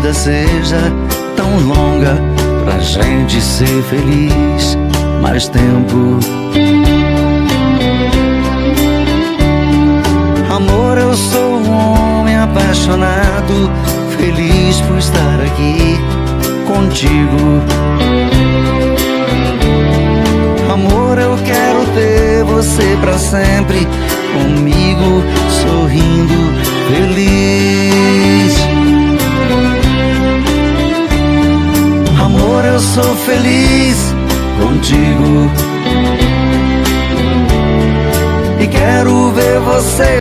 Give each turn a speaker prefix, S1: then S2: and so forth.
S1: vida seja tão longa pra gente ser feliz. Mais tempo. Amor, eu sou um homem apaixonado, feliz por estar aqui contigo. Amor, eu quero ter você pra sempre comigo.